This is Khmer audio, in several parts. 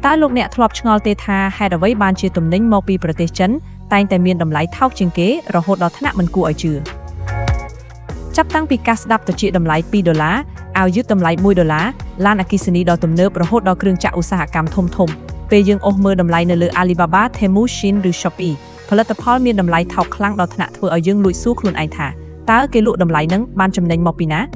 តើលោកអ្នកធ្លាប់ឆ្ងល់ទេថាហេតុអ្វីបានជាទំនិញមកពីប្រទេសចិនតែងតែមានតម្លៃថោកជាងគេរហូតដល់ថ្នាក់មិនគួរឲ្យជឿចាប់តាំងពីការស្ដាប់ទៅជាតម្លៃ$2ឲ្យយឺតតម្លៃ$1ឡានអគ្គិសនីដ៏ទំនើបរហូតដល់គ្រឿងចក្រឧស្សាហកម្មធំពេលយើងអូសមើលតម្លៃនៅលើ Alibaba, Temu, Shein ឬ Shopee ផលិតផលមានតម្លៃថោកខ្លាំងដល់ថ្នាក់ធ្វើឲ្យយើងលួចសួរខ្លួនឯងថាតើគេលក់តម្លៃហ្នឹងបានចំណេញមកពីណា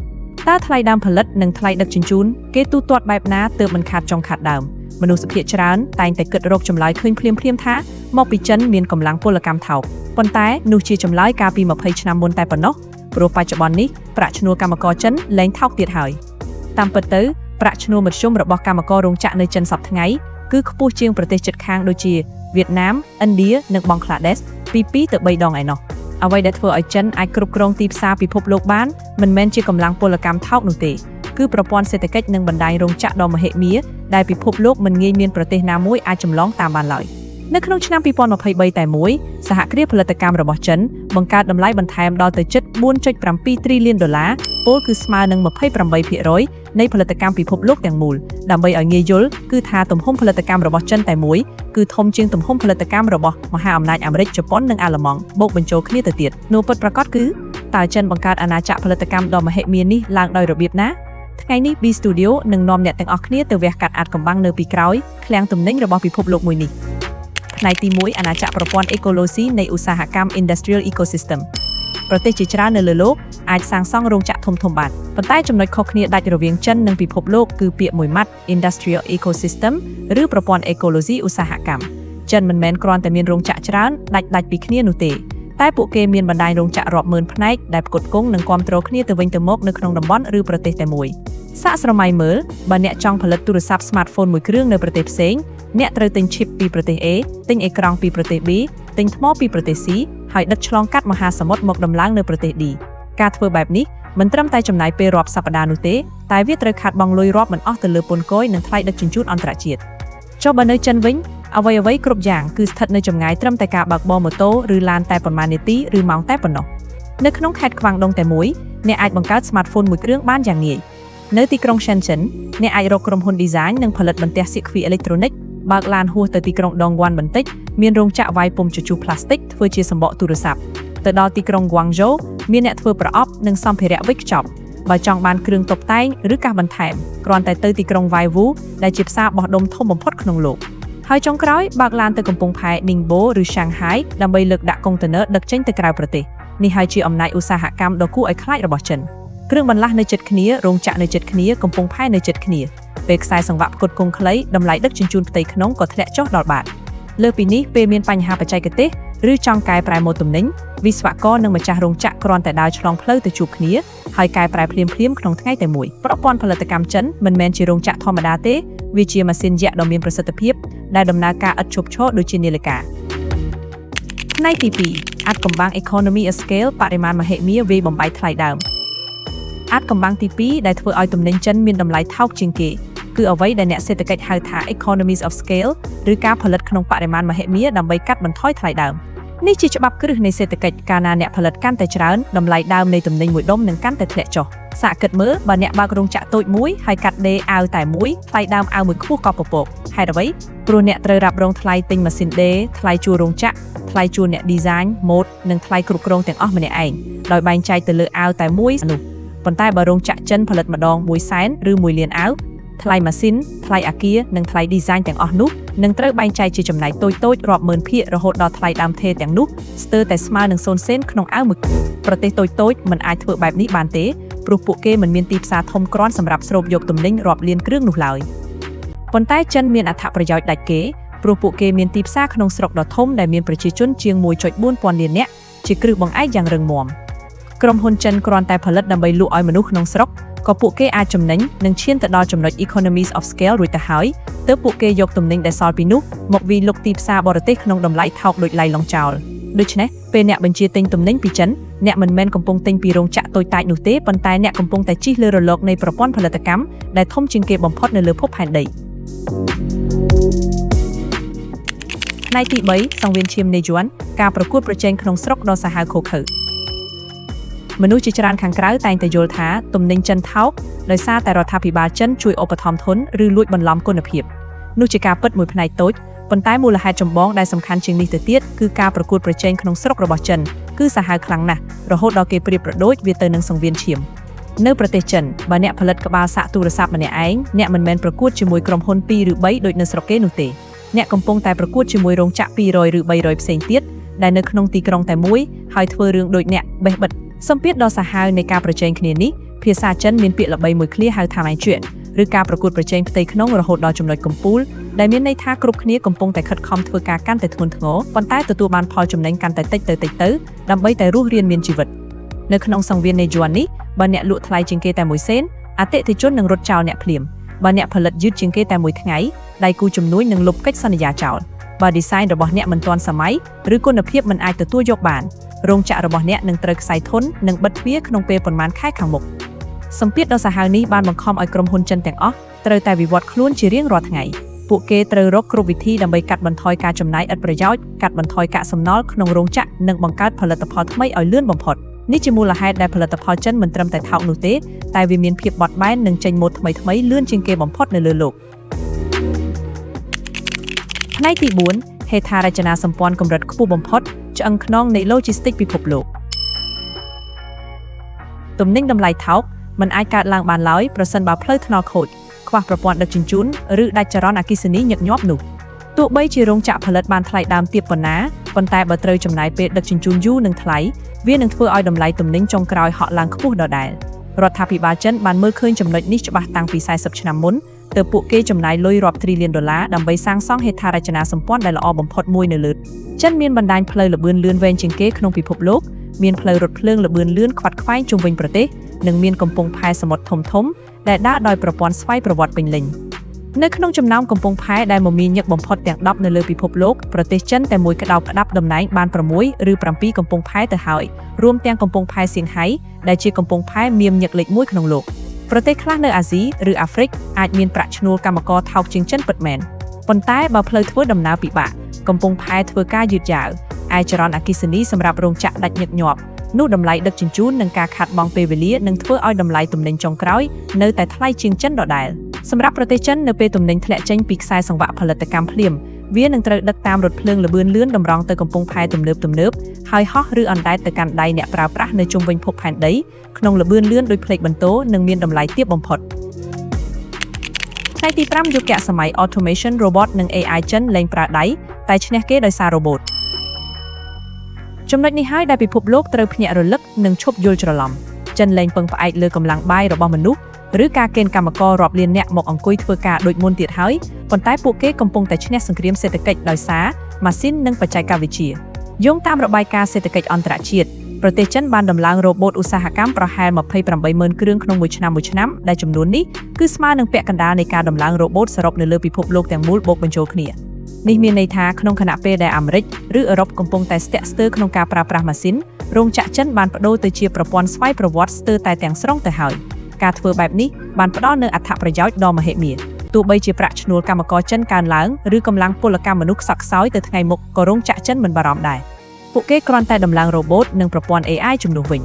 តើថ្លៃដើមផលិតនិងថ្លៃដឹកជញ្ជូនគេទូទាត់បែបណាទើបមិនខាតចុងខាតដើមមនុស្សភាគច្រើនតែងតែគិតរកចម្លើយឃើញភ្លាមៗថាមកពីចិនមានកម្លាំងពលកម្មថោកប៉ុន្តែនោះជាចម្លើយកាលពី20ឆ្នាំមុនតែប៉ុណ្ណោះព្រោះបច្ចុប្បន្ននេះប្រាក់ឈ្នួលកម្មករចិនលែងថោកទៀតហើយតាមពិតទៅប្រាក់ឈ្នួលមធ្យមរបស់កម្មកររោងចក្រនៅចិនសប្តាហ៍ថ្ងៃគឺខ្ពស់ជាងប្រទេសជិតខាងដូចជាវៀតណាមឥណ្ឌានិងបង់ក្លាដេសពី2ទៅ3ដងឯណោះអ្វីដែលធ្វើឲ្យចិនអាចគ្រប់គ្រងទីផ្សារពិភពលោកបានមិនមែនជាកម្លាំងពលកម្មថោកនោះទេគឺប្រព័ន្ធសេដ្ឋកិច្ចនិងបណ្ដាញរោងចក្រដ៏មហិមាដែលពិភពលោកមិនងាយមានប្រទេសណាមួយអាចចម្លងតាមបានឡើយនៅក្នុងឆ្នាំ2023តែមួយសហគ្រាសផលិតកម្មរបស់ចិនបង្កើតតម្លៃបន្ថែមដល់ទៅជិត$4.7 ទ្រីលានពលគឺស្មើនឹង 28% នៃផលិតកម្មពិភពលោកទាំងមូលដើម្បីឲ្យងាយយល់គឺថាទំហំផលិតកម្មរបស់ចិនតែមួយគឺធំជាងទំហំផលិតកម្មរបស់មហាអំណាចអាមេរិកជប៉ុននិងអាល្លឺម៉ង់បូកបញ្ចូលគ្នាទៅទៀតនោះពិតប្រាកដគឺតើចិនបង្កើតអាណាចក្រផលិតកម្មដ៏មហិមានេះឡើងដោយរបៀបណាថ្ងៃនេះ B Studio នឹងនាំអ្នកទាំងអស់គ្នាទៅវះកាត់អាថ៌កំបាំងនៅពីក្រោយឃ្លាំងទំនិញរបស់ពិភពលោកមួយនេះផ្នែកទី1អាណាចក្រប្រព័ន្ធអេកូឡូស៊ីនៃឧស្សាហកម្ម Industrial Ecosystem ប្រទេសជាច្រើននៅលើโลกអាចសាងសង់រោងចក្រធំបានប៉ុន្តែចំណុចខុសគ្នាដាច់រវាងចិននិងពិភពលោកគឺពាក្យមួយម៉ាត់ Industrial Ecosystem ឬប្រព័ន្ធអេកូឡូស៊ីឧស្សាហកម្មចិនមិនមែនគ្រាន់តែមានរោងចក្រច្រើនដាច់ពីគ្នានោះទេតែពួកគេមានបណ្ដាញរោងចក្ររាប់ម៉ឺនផ្នែកដែលផ្គត់ផ្គង់និងគាំទ្រគ្នាទៅវិញទៅមកនៅក្នុងតំបន់ឬប្រទេសតែមួយសាកស្រមៃមើលបើអ្នកចង់ផលិតទូរស័ព្ទ Smartphone មួយគ្រឿងនៅប្រទេសផ្សេងអ្នកត្រូវទិញ chip ពីប្រទេស A ទិញអេក្រង់ពីប្រទេស B ទិញថ្មពីប្រទេស C ហើយដឹកឆ្លងកាត់មហាសមុទ្រមកដំឡើងនៅប្រទេស D ការធ្វើបែបនេះមិនត្រឹមតែចំណាយពេលរាប់សប្តាហ៍នោះទេតែវាត្រូវខាតបង់លុយរាប់មិនអស់ទៅលើពន្ធគយនិងថ្លៃដឹកជញ្ជូនអន្តរជាតិចុះបើនៅចិនវិញអ្វីគ្រប់យ៉ាងគឺស្ថិតនៅចម្ងាយត្រឹមតែការបើកបរម៉ូតូឬឡានតែប៉ុន្មាននាទីឬម៉ោងតែប៉ុណ្ណោះនៅក្នុងខេត្តខ្វាំងដុងតែមួយអ្នកអាចបង្កើត Smartphone មួយគ្រឿងបានយ៉ាងងាយនៅទីក្រុង Shenzhen អ្នកអាចរកក្រុមហ៊ុន design និងផលិតបន្ទះសៀកខ្វីអេឡិចត្រូនិកបើកឡានហួសទៅទីក្រុងដងវ៉ាន់បន្តិចមានរោងចក្រវាយពុម្ពជជុះផ្លាស្ទិកធ្វើជាសម្បកទូរស័ព្ទទៅដល់ទីក្រុង Guangzhou មានអ្នកធ្វើប្រអប់និងសម្ភារៈវេចខ្ចប់បើចង់បានគ្រឿងតុបតែងឬកាសបន្ថែមគ្រាន់តែទៅទីក្រុង Waiwu ដែលជាផ្សារបោះដុំធំបំផុតក្នុងโลกហើយចុងក្រោយបើកឡានទៅកំពង់ផែ Ningbo ឬ Shanghai ដើម្បីលើកដាក់កុងតឺន័រដឹកចេញទៅក្រៅប្រទេសនេះហើយជាអំណាចឧស្សាហកម្មដ៏គួរឲ្យខ្លាចរបស់ចិនគ្រឿងបន្លាស់នៅជិតគ្នារោងចក្រនៅជិតគ្នាកំពង់ផែនៅជិតគ្នាពេលខ្សែសង្វាក់ផ្គត់ផ្គង់ខ្លីតម្លៃដឹកជញ្ជូនផ្ទៃក្នុងក៏ធ្លាក់ចុះដល់បាតលើពីនេះពេលមានបញ្ហាបច្ចេកទេសឬចង់កែប្រែម៉ូដទំនិញវិស្វករនិងម្ចាស់រោងចក្រគ្រាន់តែដើរឆ្លងផ្លូវទៅជួបគ្នាហើយកែប្រែភ្លាមក្នុងថ្ងៃតែមួយប្រព័ន្ធផលិតកម្មចិនមិនមែនជារោងចក្រធម្មតាទេវាជាម៉ាស៊ីនយក្សដ៏មានប្រសិទ្ធភាពដែលដំណើរការឥតឈប់ឈរដូចជានាឡិកាផ្នែកទី2អាថ៌កំបាំង Economy of Scale បរិមាណមហិមាវាយបំបែកថ្លៃដើមអាថ៌កំបាំងទី2ដែលធ្វើឲ្យទំនិញចិនមានតម្លៃថោកជាងគេគឺអ្វីដែលអ្នកសេដ្ឋកិច្ចហៅថា Economies of Scale ឬការផលិតក្នុងបរិមាណមហិមាដើម្បីកាត់បន្ថយថ្លៃដើមនេះជាច្បាប់គ្រឹះនៃសេដ្ឋកិច្ចកាលណាអ្នកផលិតកាន់តែច្រើនតម្លៃដើមនៃទំនិញមួយដុំនឹងកាន់តែធ្លាក់ចុះសាកគិតមើលបើអ្នកបើករោងចក្រតូចមួយហើយកាត់ដេរអាវតែមួយថ្លៃដើមអាវមួយខ្ពស់ក៏ពពកហេតុអ្វីព្រោះអ្នកត្រូវរ៉ាប់រងថ្លៃទិញម៉ាស៊ីនដេរថ្លៃជួលរោងចក្រថ្លៃជួលអ្នក design ម៉ូដនិងថ្លៃគ្រប់គ្រងទាំងអស់ម្នាក់ឯងដោយបែងចែកទៅលើអាវតែមួយនោះប៉ុន្តែបើរោងចក្រចិនផលិតម្ដង100,000ឬ1លានអាវថ្លៃម៉ាស៊ីនថ្លៃអគារនិងថ្លៃ design ទាំងអស់នោះនឹងត្រូវបែងចែកជាចំណែកតូចរាប់ម៉ឺនភាគរហូតដល់ថ្លៃដើមថេរទាំងនោះស្ទើរតែស្មើនឹង0 សេនក្នុងអាវមួយប្រទេសតូចមិនអាចធ្វើបែបនេះបានទេព្រោះពួកគេមិនមានទីផ្សារធំគ្រាន់សម្រាប់ស្រូបយកទំនិញរាប់លានគ្រឿងនោះឡើយប៉ុន្តែចិនមានអត្ថប្រយោជន៍ដាច់គេព្រោះពួកគេមានទីផ្សារក្នុងស្រុកដ៏ធំដែលមានប្រជាជនជាង 1.4 ពាន់លាននាក់ជាគ្រឹះបង្អែកយ៉ាងរឹងមាំក្រុមហ៊ុនចិនគ្រាន់តែផលិតដើម្បីលក់ឲ្យមនុស្សក្នុងស្រុកក៏ពួកគេអាចចំណេញនិងឈានទៅដល់ចំណុច Economies of Scale រួចទៅហើយទើបពួកគេយកទំនិញដែលសល់ពីនោះមកវាយលុកទីផ្សារបរទេសក្នុងតម្លៃថោកដូចឡៃឡុងចោលដូច្នេះពេលអ្នកបញ្ជាទិញទំនិញពីចិនអ្នកមិនមែនកំពុងទិញពីរោងចក្រតូចតាចនោះទេប៉ុន្តែអ្នកកំពុងតែជិះលើរលកនៃប្រព័ន្ធផលិតកម្មដែលធំជាងគេបំផុតនៅលើភពផែនដីផ្នែកទី3សង្វៀនឈាមនៃយួនការប្រកួតប្រជែងក្នុងស្រុកដ៏សាហាវឃោរឃៅមនុស្សជាច្រើនខាងក្រៅតែងតែយល់ថាទំនិញចិនថោកដោយសារតែរដ្ឋាភិបាលចិនជួយឧបត្ថម្ភធនឬលួចបន្លំគុណភាព នោះជាការពិតមួយផ្នែកតូចប៉ុន្តែមូលហេតុចម្បងដែលសំខាន់ជាងនេះទៅទៀតគឺការប្រកួតប្រជែងក្នុងស្រុករបស់ចិនគឺសាហាវខ្លាំងណាស់រហូតដល់គេប្រៀបប្រដូចវាទៅនឹងសង្វៀនឈាមនៅប្រទេសចិនបើអ្នកផលិតក្បាលសាកទូរស័ព្ទម្នាក់ឯងអ្នកមិនមែនប្រកួតជាមួយក្រុមហ៊ុន2ឬ3ដូចនៅស្រុកគេនោះទេអ្នកកំពុងតែប្រកួតជាមួយរោងចក្រ200ឬ300ផ្សេងទៀតដែលនៅក្នុងទីក្រុងតែមួយហើយធ្វើរឿងដូចអ្នកបេះបិទសម្ពាធដ៏សាហាវនៃការប្រជែងគ្នានេះភាសាចិនមានពាក្យល្បីមួយឃ្លាហៅថាម៉ៃជឿឬការប្រកួតប្រជែងផ្ទៃក្នុងរហូតដល់ចំណុចកំពូលដែលមានន័យថាគ្រប់គ្នាកំពុងតែខិតខំធ្វើការកាន់តែធ្ងន់ធ្ងរប៉ុន្តែទទួលបានផលចំណេញកាន់តែតិចទៅដើម្បីតែរស់រានមានជីវិតនៅក្នុងសង្វៀននៃយួននេះបើអ្នកលក់ថ្លៃជាងគេតែមួយសេនអតិថិជននឹងរត់ចោលអ្នកភ្លាមបើអ្នកផលិតយឺតជាងគេតែមួយថ្ងៃដៃគូជំនួញនឹងលុបកិច្ចសន្យាចោលបើ design របស់អ្នកមិនទាន់សម័យឬគុណភាពមិនអាចទទួលយកបានរោងចក្ររបស់អ្នកនឹងត្រូវខ្សែធននិងបិទទ្វារក្នុងពេលប៉ុន្មានខែខាងមុខសម្ពាធដ៏សាហាវនេះបានបង្ខំឲ្យក្រុមហ៊ុនចិនទាំងអស់ត្រូវតែវិវត្តខ្លួនជារៀងរាល់ថ្ងៃពួកគេត្រូវរកគ្រប់វិធីដើម្បីកាត់បន្ថយការចំណាយឥតប្រយោជន៍កាត់បន្ថយកាកសំណល់ក្នុងរោងចក្រនិងបង្កើតផលិតផលថ្មីឲ្យលឿនបំផុតនេះជាមូលហេតុដែលផលិតផលចិនមិនត្រឹមតែថោកនោះទេតែវាមានភាពបត់បែននិងចេញម៉ូដថ្មីលឿនជាងគេបំផុតនៅលើโลกផ្នែកទី4ហេដ្ឋារចនាសម្ព័ន្ធកម្រិតខ្ពស់បំផុតឆ្អឹងខ្នងនៃ Logistics ពិភពលោកទំនិញតម្លៃថោកមិនអាចកើតឡើងបានឡើយប្រសិនបើផ្លូវថ្នល់ខូចខ្វះប្រព័ន្ធដឹកជញ្ជូនឬដាច់ចរន្តអគ្គិសនីញឹកញាប់នោះទោះបីជារោងចក្រផលិតបានថ្លៃដើមទាបប៉ុណ្ណាប៉ុន្តែបើត្រូវចំណាយពេលដឹកជញ្ជូនយូរនិងថ្លៃវានឹងធ្វើឲ្យតម្លៃទំនិញចុងក្រោយហក់ឡើងខ្ពស់ដដែលរដ្ឋាភិបាលចិនបានមើលឃើញចំណុចនេះច្បាស់តាំងពី40ឆ្នាំមុនទើបពួកគេចំណាយលុយរាប់ទ្រីលានដុល្លារដើម្បីសាងសង់ហេដ្ឋារចនាសម្ព័ន្ធដែលល្អបំផុតមួយនៅលើចិនមានបណ្ដាញផ្លូវល្បឿនលឿនវែងជាងគេក្នុងពិភពលោកមានផ្លូវរថភ្លើងល្បឿនលឿនខ្វាត់ខ្វែងជុំវិញប្រទេសនិងមានកំពង់ផែសមុទ្រធំៗដែលដើរដោយប្រព័ន្ធស្វ័យប្រវត្តិពេញលេញនៅក្នុងចំណោមកំពង់ផែដែលមមាញឹកបំផុតទាំង10នៅលើពិភពលោកប្រទេសចិនតែមួយក្តោបក្តាប់តំណែងបាន6ឬ7កំពង់ផែទៅហើយរួមទាំងកំពង់ផែសៀងហៃដែលជាកំពង់ផែមានញឹកលេខ1ក្នុងលោកប្រទេសខ្លះនៅអាស៊ីឬអាហ្វ្រិកអាចមានប្រាក់ឈ្នួលកម្មករថោកជាងចិនពិតមែនប៉ុន្តែបើផ្លូវធ្វើដំណើរពិបាកកំពង់ផែធ្វើការយឺតយ៉ាវឯចរន្តអគ្គិសនីសម្រាប់រោងចក្រដាច់ញឹកញាប់នោះតម្លៃដឹកជញ្ជូននិងការខាតបង់ពេលវេលានឹងធ្វើឲ្យតម្លៃទំនិញចុងក្រោយនៅតែថ្លៃជាងចិនដដែលសម្រាប់ប្រទេសចិននៅពេលទំនិញធ្លាក់ចេញពីខ្សែសង្វាក់ផលិតកម្មភ្លាមវានឹងត្រូវដឹកតាមរថភ្លើងល្បឿនលឿនតម្រង់ទៅកំពង់ផែទំនើបហើយហោះឬអណ្ដែតទៅកាន់ដៃអ្នកប្រើប្រាស់នៅជុំវិញភពផែនដីក្នុងល្បឿនលឿនដូចផ្លេកបន្ទោនិងមានតម្លៃទាបបំផុតផ្នែកទី5យុគសម័យ Automation Robot និង AI ចិនលែងប្រើដៃតែឈ្នះគេដោយសារ Robot ចំណុចនេះហើយដែលពិភពលោកត្រូវភ្ញាក់រលឹកនិងឈប់យល់ច្រឡំចិនលែងពឹងផ្អែកលើកម្លាំងបាយរបស់មនុស្សឬការកេណ្ឌកម្មកររាប់លាននាក់មកអង្គុយធ្វើការដូចមុនទៀតហើយប៉ុន្តែពួកគេកំពុងតែឈ្នះសង្គ្រាមសេដ្ឋកិច្ចដោយសារម៉ាស៊ីននិងបច្ចេកវិទ្យាយោងតាមរបាយការណ៍សេដ្ឋកិច្ចអន្តរជាតិប្រទេសចិនបានដំឡើងរ៉ូបូតឧស្សាហកម្មប្រហែល 28,000 គ្រឿងក្នុងមួយឆ្នាំដែលចំនួននេះគឺស្មើនឹងពាក់កណ្ដាលនៃការដំឡើងរ៉ូបូតសរុបនៅលើពិភពលោកទាំងមូលបូកបញ្ចូលគ្នានេះមានន័យថាក្នុងខណៈពេលដែលអាមេរិកឬអឺរ៉ុបកំពុងតែស្ទាក់ស្ទើរក្នុងការប្រើប្រាស់ម៉ាស៊ីនរោងចក្រចិនបានប្តូរទៅជាប្រព័ន្ធស្វ័យប្រវត្តិស្ទើរតែទាំងស្រុងទៅហើយការធ្វើបែបនេះបានផ្ដល់នូវអត្ថប្រយោជន៍ដ៏មហិមាទោះបីជាប្រាក់ឈ្នួលកម្មករចិនកើនឡើងឬកម្លាំងពលកម្មមនុស្សខ្សត់ខ្សោយទៅថ្ងៃមុខក៏រោងចក្រចិនមិនបារម្ភដែរពួកគេគ្រាន់តែដំឡើងរ៉ូបូតនិងប្រព័ន្ធ AI ជំនួសវិញ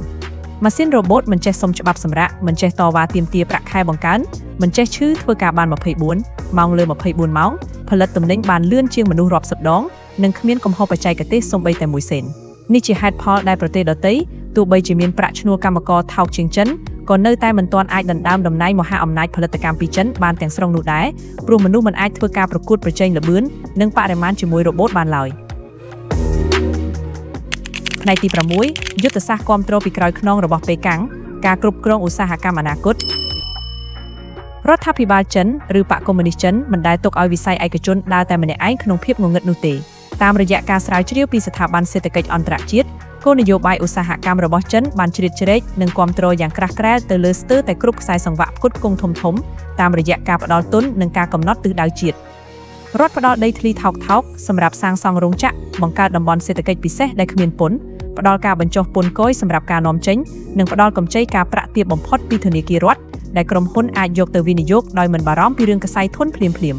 ម៉ាស៊ីនរ៉ូបូតមិនចេះសុំច្បាប់សម្រាកមិនចេះតវ៉ាទាមទារប្រាក់ខែបង្កើនមិនចេះឈឺធ្វើការបាន24ម៉ោងលើ24ម៉ោងផលិតទំនិញបានលឿនជាងមនុស្សរាប់សិបដងនិងគ្មានកំហុសបច្ចេកទេសសូម្បីតែមួយសេននេះជាហេតុផលដែលប្រទេសដទៃទោះបីជាមានប្រាក់ឈ្នួលកម្មករថោកជាងចិនក៏នៅតែមិនទាន់អាចដណ្ដើមតំណែងមហាអំណាចផលិតកម្មពីចិនបានទាំងស្រុងនោះដែរព្រោះមនុស្សមិនអាចធ្វើការប្រកួតប្រជែងល្បឿននិងបរិមាណជាមួយរ៉ូបូតបានឡើយផ្នែកទី6យុទ្ធសាស្ត្រគាំទ្រពីក្រោយខ្នងរបស់ប៉េកាំងការគ្រប់គ្រងឧស្សាហកម្មអនាគតរដ្ឋាភិបាលចិនឬបកកុម្មុយនីសចិនមិនដែលទុកឲ្យវិស័យឯកជនដើរតែម្នាក់ឯងក្នុងភាពងងឹតនោះទេតាមរយៈការស្រាវជ្រាវពីស្ថាប័នសេដ្ឋកិច្ចអន្តរជាតិគោលនយោបាយឧស្សាហកម្មរបស់ចិនបានជ្រៀតជ្រែកនិងគាំទ្រយ៉ាងក្រាស់ក្រែលទៅលើស្ទើរតែគ្រប់ខ្សែសង្វាក់ផ្គត់ផ្គង់ធំៗតាមរយៈការផ្ដល់ទុននិងការកំណត់ទិសដៅជាតិរដ្ឋផ្ដល់ដីធ្លីថោកសម្រាប់សាងសង់រោងចក្របង្កើតតំបន់សេដ្ឋកិច្ចពិសេសដែលគ្មានពន្ធផ្ដល់ការបញ្ចុះពន្ធគយសម្រាប់ការនាំចេញនិងផ្ដល់កម្ចីការប្រាក់ទាបបំផុតពីធនាគាររដ្ឋដែលក្រុមហ៊ុនអាចយកទៅវិនិយោគដោយមិនបារម្ភពីរឿងកសាយធនភ្លាម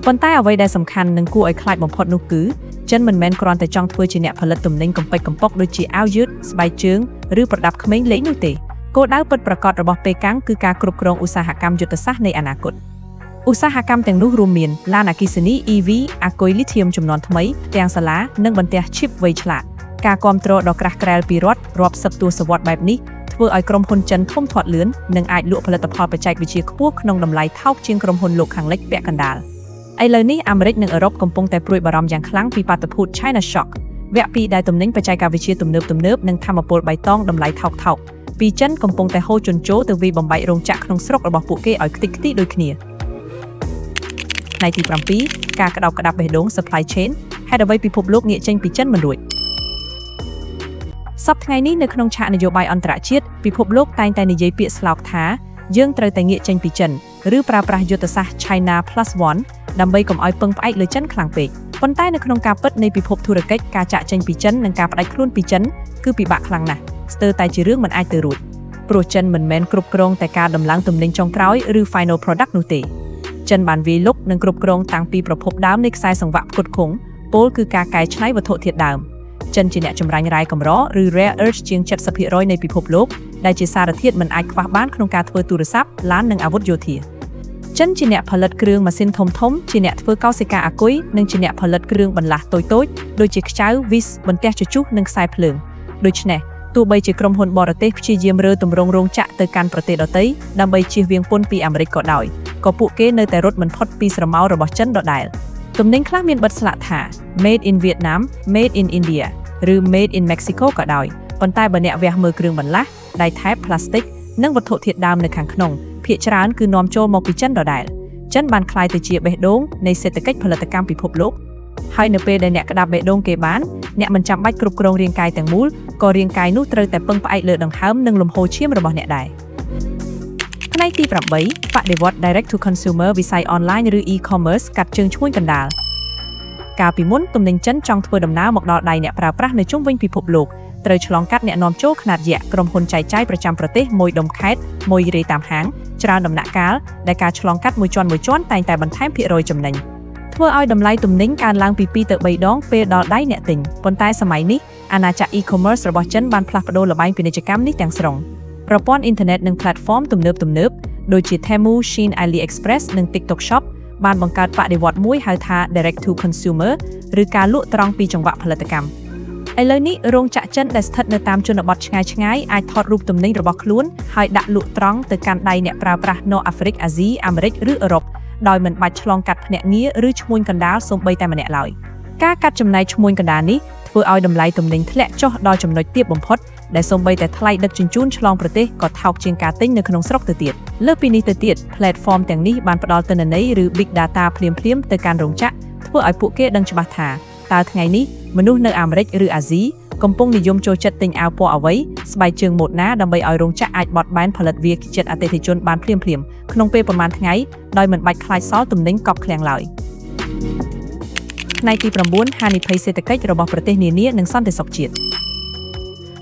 ប៉ុន្តែអ្វីដែលសំខាន់និងគួរឲ្យខ្លាចបំផុតនោះគឺចិនមិនមែនគ្រាន់តែចង់ធ្វើជាអ្នកផលិតទំនិញកំពេចកំប៉ុកដូចជាអាវយឺតស្បែកជើងឬប្រដាប់ក្មេងលេងនោះទេគោលដៅពិតប្រាកដរបស់ប៉េកាំងគឺការគ្រប់គ្រងឧស្សាហកម្មយុទ្ធសាស្ត្រនៃអនាគត ឧស្សាហកម្មទាំងនោះរួមមានឡានអគ្គិសនី EV អាគុយលីធៀមចំនួនថ្មីផ្ទាំងសាឡានិងបន្ទះ chip វៃឆ្លាតការគាំទ្រដ៏ក្រាស់ក្រែលពីរដ្ឋរាប់សិបទសវត្សរ៍បែបនេះធ្វើឲ្យក្រុមហ៊ុនចិនធំធាត់លឿននិងអាចលក់ផលិតផលបច្ចេកវិទ្យាខ្ពស់ក្នុងតម្លៃថោកជាងក្រុមហ៊ុនលោកខាងលិចពាក់កណ្ដាលឥឡូវនេះអាមេរិកនិងអឺរ៉ុបកំពុងតែព្រួយបារម្ភយ៉ាងខ្លាំងពីបាតុភូត China Shock វគ្គ2ដែលទំនិញបច្ចេកវិទ្យាទំនើបនិងថាមពលបៃតងតម្លៃថោកពីចិនកំពុងតែហូរជញ្ជោទៅវាយបំបែករោងចក្រក្នុងស្រុករបស់ពួកគេឲ្យខ្ទេចខ្ទីដូចគ្នាថ្ងៃទី7ការក្តោបក្តាប់បេះដូង supply chain ហេតុអ្វីពិភពលោកងាកចេញពីចិនមិនរួចសប្តាហ៍ថ្ងៃនេះនៅក្នុងឆាកនយោបាយអន្តរជាតិពិភពលោកតែងតែនិយាយពាក្យស្លោកថាយើងត្រូវតែងាកចេញពីចិនឬប្រើប្រាស់យុទ្ធសាស្ត្រ China Plus One ដើម្បីកុំឲ្យពឹងផ្អែកលើចិនខ្លាំងពេកប៉ុន្តែនៅក្នុងការពិតនៃពិភពធុរកិច្ចការចាក់ចេញពីចិននិងការផ្ដាច់ខ្លួនពីចិនគឺពិបាកខ្លាំងណាស់ស្ទើរតែជារឿងមិនអាចទៅរួចព្រោះចិនមិនមែនគ្រប់គ្រងតែការដំឡើងទំនិញចុងក្រោយឬ final product នោះទេចិនបានវាយលុកនិងគ្រប់គ្រងតាំងពីប្រភពដើមនៃខ្សែសង្វាក់ផ្គត់ផ្គង់ពោលគឺការកែច្នៃវត្ថុធាតុដើមចិនជាអ្នកចម្រាញ់រ៉ែកម្រឬ rare earth ជាង 70% នៃពិភពលោកដែលជាសារធាតុមិនអាចខ្វះបានក្នុងការធ្វើទូរស័ព្ទឡាននិងអាវុធយោធាចិនជាអ្នកផលិតគ្រឿងម៉ាស៊ីនធំជាអ្នកធ្វើកោសិកាអាគុយនិងជាអ្នកផលិតគ្រឿងបន្លាស់តូចដូចជាខ្ចៅវីសបន្ទះជជុះនិងខ្សែភ្លើងដូច្នេះទោះបីជាក្រុមហ៊ុនបរទេសព្យាយាមរើទម្រង់រោងចក្រទៅកាន់ប្រទេសដទៃដើម្បីជៀសវាងពន្ធពីអាមេរិកក៏ដោយក៏ពួកគេនៅតែរត់មិនផុតពីស្រមោលរបស់ចិនដដែលទំនិញខ្លះមានបិទស្លាកថា Made in Vietnam Made in India ឬ Made in Mexico ក៏ដោយប៉ុន្តែបើអ្នកវះមើលគ្រឿងបន្លាស់ដៃថែប plastic និងវត្ថុធាតុដើមនៅខាងក្នុងភាគច្រើនគឺនាំចូលមកពីចិនដដែលចិនបានក្លាយទៅជាបេះដូងនៃសេដ្ឋកិច្ចផលិតកម្មពិភពលោកហើយនៅពេលដែលអ្នកក្តាប់បេះដូងគេបានអ្នកមិនចាំបាច់គ្រប់គ្រងរាងកាយទាំងមូលក៏រាងកាយនោះត្រូវតែពឹងផ្អែកលើដង្ហើមនិងលំហូរឈាមរបស់អ្នកដែរថ្ងៃទី8បដិវត្ត direct to consumer វិស័យ online ឬ e-commerce កាត់ជើងឈ្មួញកណ្ដាលកាលពីមុនទំនិញចិនចង់ធ្វើដំណើរមកដល់ដៃអ្នកប្រើប្រាស់នៅជុំវិញពិភពលោកត្រូវឆ្លងកាត់អ្នកនាំចូលខ្នាតយក្សក្រុមហ៊ុនចែកចាយប្រចាំប្រទេសមួយដុំខេត្តមួយរេតាមហាងច្រើនដំណាក់កាលដែលការឆ្លងកាត់មួយជាន់តែងតែបន្ថែមភាគរយចំណេញធ្វើឲ្យតម្លៃទំនិញកើនឡើងពី2ទៅ3ដងពេលដល់ដៃអ្នកទិញប៉ុន្តែសម័យនេះអាណាចក្រ e-commerce របស់ចិនបានផ្លាស់ប្ដូរល្បែងពាណិជ្ជកម្មនេះទាំងស្រុងប្រព័ន្ធអ៊ីនធឺណិតនិង platform ទំនើបដូចជា Temu, Shein, AliExpress និង TikTok Shop បានបង្កើតបដិវត្តមួយហៅថា direct to consumer ឬការលក់ត្រង់ពីចង្វាក់ផលិតកម្មឥឡូវនេះរោងចក្រចិនដែលស្ថិតនៅតាមជនបទឆ្ងាយអាចថតរូបទំនិញរបស់ខ្លួនហើយដាក់លក់ត្រង់ទៅកាន់ដៃអ្នកប្រើប្រាស់នៅអាហ្វ្រិក អាស៊ី អាមេរិកឬអឺរ៉ុបដោយមិនបាច់ឆ្លងកាត់ភ្នាក់ងារឬឈ្មួញកណ្ដាលសូម្បីតែម្នាក់ឡើយការកាត់ចំណាយឈ្មួញកណ្ដាលនេះធ្វើឲ្យតម្លៃទំនិញធ្លាក់ចុះដល់ចំណុចទាបបំផុតដែលសូម្បីតែថ្លៃដឹកជញ្ជូនឆ្លងប្រទេសក៏ថោកជាងការទិញនៅក្នុងស្រុកទៅទៀតលើសពីនេះទៅទៀត platform ទាំងនេះបានផ្ដល់ទិន្នន័យឬ big data ភ្លាមទៅកាន់រោងចក្រធ្វើឲ្យពួកគេដឹងច្បាស់ថាតើថ្ងៃនេះមនុស្សនៅអាមេរិកឬអាស៊ីកំពុងនិយមចូលចិត្តទិញអាវពណ៌អ្វីស្បែកជើងម៉ូដណាដើម្បីឲ្យរោងចក្រអាចបត់បែនផលិតវាចិត្តអតិថិជនបានភ្លាមក្នុងពេលប្រមាណថ្ងៃដោយមិនបាច់ខ្លាចសល់ទំនិញកប់ឃ្លាំងឡើយថ្ងៃទី9ហានិភ័យសេដ្ឋកិច្ចរបស់ប្រទេសនានានិងសន្តិសុខជាតិ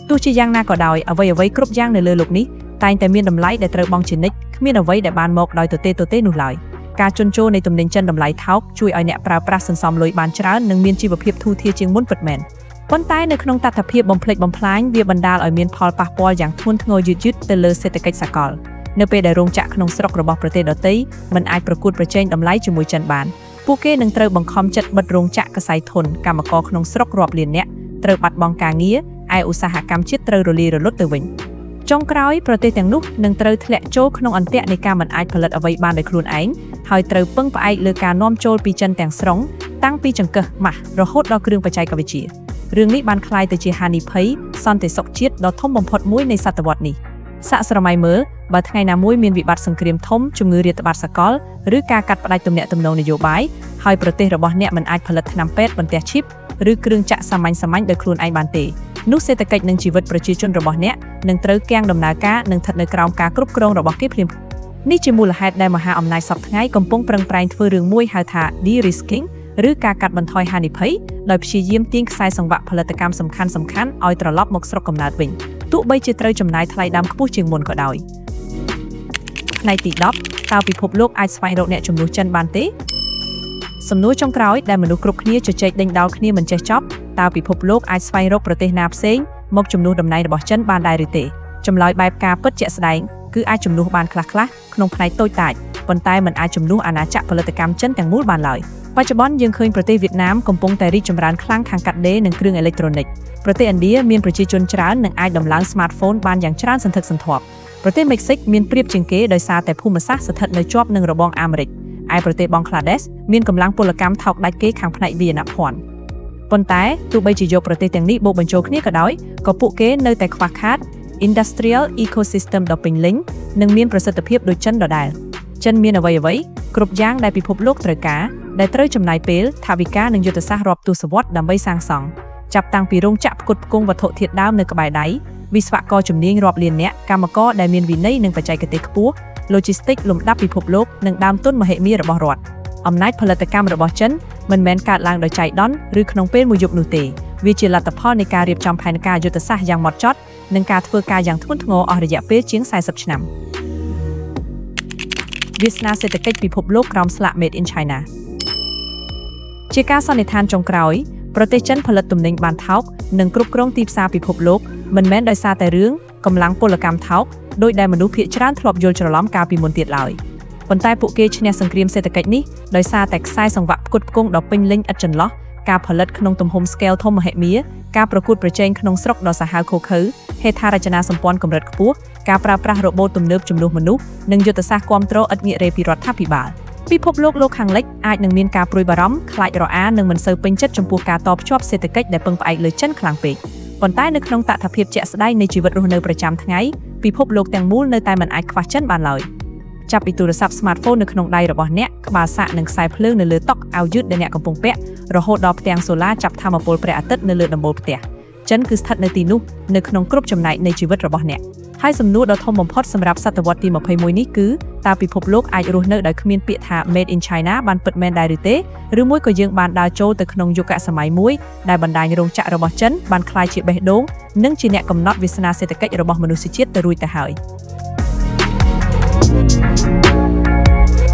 ទោះជាយ៉ាងណាក៏ដោយអ្វីគ្រប់យ៉ាងនៅលើโลกនេះតែងតែមានតម្លៃដែលត្រូវបង់ជានិច្ចគ្មានអ្វីដែលបានមកដោយទទេនោះឡើយការជន់ជោរនៃទំនិញចិនតម្លៃថោកជួយឲ្យអ្នកប្រើប្រាស់សន្សំលុយបានច្រើននិងមានជីវភាពធូរធារជាងមុនពិតមែនប៉ុន្តែនៅក្នុងតថភាពបំផ្លិចបំផ្លាញវាបណ្ដាលឲ្យមានផលប៉ះពាល់យ៉ាងធ្ងន់ធ្ងរយឺតទៅលើសេដ្ឋកិច្ចសកលនៅពេលដែលរោងចក្រក្នុងស្រុករបស់ប្រទេសដទៃមិនអាចប្រកួតប្រជែងតម្លៃជាមួយចិនបានពួកគេនឹងត្រូវបង្ខំចិត្តបិទរោងចក្រកសិធនកម្មករក្នុងស្រុករាប់លាននាក់ត្រូវបាត់បង់ការងារឯឧស្សាហកម្មជាតិត្រូវរលាយរលត់ទៅវិញចុងក្រោយប្រទេសទាំងនោះនឹងត្រូវធ្លាក់ចូលក្នុងអន្ទាក់នៃការមិនអាចផលិតអ្វីបានដោយខ្លួនឯងហើយត្រូវពឹងផ្អែកលើការនាំចូលពីចិនទាំងស្រុងតាំងពីចង្កឹះម៉ាស់រហូតដល់គ្រឿងបច្ចេកវិទ្យារឿងនេះបានក្លាយទៅជាហានិភ័យសន្តិសុខជាតិដ៏ធំបំផុតមួយនៃសតវត្សនេះសាកស្រមៃមើលបើថ្ងៃណាមួយមានវិបត្តិសង្គ្រាមធំជំងឺរាតត្បាតសកលឬការកាត់ផ្តាច់ទំនាក់ទំនងនយោបាយហើយប្រទេសរបស់អ្នកមិនអាចផលិតថ្នាំពេទ្យបន្ទះឈីបឬគ្រឿងចក្រសាមញ្ញដោយខ្លួនឯងបានទេនោះសេដ្ឋកិច្ចនិងជីវិតប្រជាជនរបស់អ្នកនឹងត្រូវគាំងដំណើរការនិងស្ថិតនៅក្រោមការគ្រប់គ្រងរបស់គេភ្លាមនេះជាមូលហេតុដែលមហាអំណាចសពថ្ងៃកំពុងប្រឹងប្រែងធ្វើរឿងមួយហៅថា de-risking ឬការកាត់បន្ថយហានិភ័យដោយព្យាយាមទាញខ្សែសង្វាក់ផលិតកម្មសំខាន់ឲ្យត្រឡប់មកស្រុកកំណើតវិញទោះបីជាត្រូវចំណាយថ្លៃដើមខ្ពស់ជាងមុនក៏ដោយថ្ងៃទី10តើពិភពលោកអាចស្វែងរកអ្នកជំនួសចិនបានទេសំណួរចុងក្រោយដែលមនុស្សគ្រប់គ្នាជជែកដេញដោលគ្នាមិនចេះចប់តើពិភពលោកអាចស្វែងរកប្រទេសណាផ្សេងមកជំនួសតំណែងរបស់ចិនបានដែរឬទេចម្លើយបែបការពិតជាក់ស្ដែងគឺអាចជំនួសបានខ្លះក្នុងផ្នែកតូចតាច ប៉ុន្តែมันអាចជំនួសអាណាចក្រផលិតកម្មចិនទាំងមូលបានឡើយបច្ចុប្បន្នយើងឃើញប្រទេសវៀតណាមកំពុងតែរីកចម្រើនខ្លាំងខាងកាត់ដេរនិងគ្រឿងអេឡិចត្រូនិកប្រទេសឥណ្ឌាមានប្រជាជនច្រើននិងអាចដំឡើង smartphone បានយ៉ាងច្រើនសន្ធឹកសន្ធាប់ប្រទេសមិចស៊ិកមានប្រៀបជាងគេដោយសារតែភូមិសាស្ត្រស្ថិតនៅជាប់នឹងរបងអាមេរិកឯប្រទេសបង់ក្លាដេសមានកម្លាំងពលកម្មថោកដាច់គេខាងផ្នែកវាយនភ័ណ្ឌប៉ុន្តែទោះបីជាយកប្រទេសទាំងនេះបូកបញ្ចូលគ្នាក៏ដោយក៏ពួកគេនៅតែខ្វះខាត industrial ecosystem ដ៏ពេញលេញនិងមានប្រសិទ្ធភាពដូចចិនដដែលចិនមានអ្វីៗគ្រប់យ៉ាងដែលពិភពលោកត្រូវការដែលត្រូវចំណាយពេលថវិកានិងយុទ្ធសាស្ត្ររាប់ទសវត្សរ៍ដើម្បីសាងសង់ចាប់តាំងពីរោងចក្រផ្គត់ផ្គង់វត្ថុធាតុដើមនៅក្បែរដៃវិស្វករជំនាញរាប់លាននាក់កម្មករដែលមានវិន័យនិងបច្ចេកទេសខ្ពស់ logistics លំដាប់ពិភពលោកនិងដើមទុនមហិមារបស់រដ្ឋអំណាចផលិតកម្មរបស់ចិនមិនមែនកើតឡើងដោយចៃដន្យឬក្នុងពេលមួយយប់នោះទេវាជាលទ្ធផលនៃការរៀបចំផែនការយុទ្ធសាស្ត្រយ៉ាងហ្មត់ចត់និងការធ្វើការយ៉ាងធ្ងន់ធ្ងរអស់រយៈពេលជាង40ឆ្នាំវាសនាសេដ្ឋកិច្ចពិភពលោកក្រោមស្លាក Made in China ជាការសន្និដ្ឋានចុងក្រោយប្រទេសចិនផលិតទំនិញបានថោកនិងគ្រប់គ្រងទីផ្សារពិភពលោកមិនមែនដោយសារតែរឿងកម្លាំងពលកម្មថោកដោយដែលមនុស្សភាគច្រើនធ្លាប់យល់ច្រឡំកាលពីមុនទៀតឡើយប៉ុន្តែពួកគេឈ្នះសង្គ្រាមសេដ្ឋកិច្ចនេះដោយសារតែខ្សែសង្វាក់ផ្គត់ផ្គង់ដ៏ពេញលេញឥតចន្លោះការផលិតក្នុងទំហំ scale ធំមហិមាការប្រកួតប្រជែងក្នុងស្រុកដ៏សាហាវឃោរឃៅហេដ្ឋារចនាសម្ព័ន្ធកម្រិតខ្ពស់ការប្រើប្រាស់រ៉ូបូតទំនើបជំនួសមនុស្សនិងយុទ្ធសាស្ត្រគាំទ្រឥតងាករេពីរដ្ឋាភិបាលពិភពលោកខាងលិចអាចនឹងមានការព្រួយបារម្ភខ្លាចរអានិងមិនសូវពេញចិត្តចំពោះការតភ្ជាប់សេដ្ឋកិច្ចដែលពឹងផ្អែកលើចិនខ្លាំងពេកប៉ុន្តែនៅក្នុងតថភាពជាក់ស្ដែងនៃជីវិតរស់នៅប្រចាំថ្ងៃពិភពលោកទាំងមូលនៅតែមិនអាចខ្វះចិនបានឡើយចាប់ពីទូរស័ព្ទ smartphone នៅក្នុងដៃរបស់អ្នកក្បាលសាកនិងខ្សែភ្លើងនៅលើតុអាវយឺតដែលអ្នកកំពុងពាក់រហូតដល់ផ្ទាំងសូឡាចាប់ថាមពលព្រះអាទិត្យនៅលើដំបូលផ្ទះចិនគឺស្ថិតនៅទីនោះនៅក្នុងគ្រប់ចំណែកនៃជីវិតរបស់អ្នកហើយសំណួរដ៏ធំបំផុតសម្រាប់សតវត្សទី21នេះគឺតើពិភពលោកអាចរស់នៅដោយគ្មានពាក្យថា Made in China បានពិតមែនដែរឬទេឬមួយក៏យើងបានដើរចូលទៅក្នុងយុគសម័យមួយដែលបណ្ដាញរោងចក្ររបស់ចិនបានក្លាយជាបេះដូងនិងជាអ្នកកំណត់វាសនាសេដ្ឋកិច្ចរបស់មនុស្សជាតិទៅរួចទៅហើយ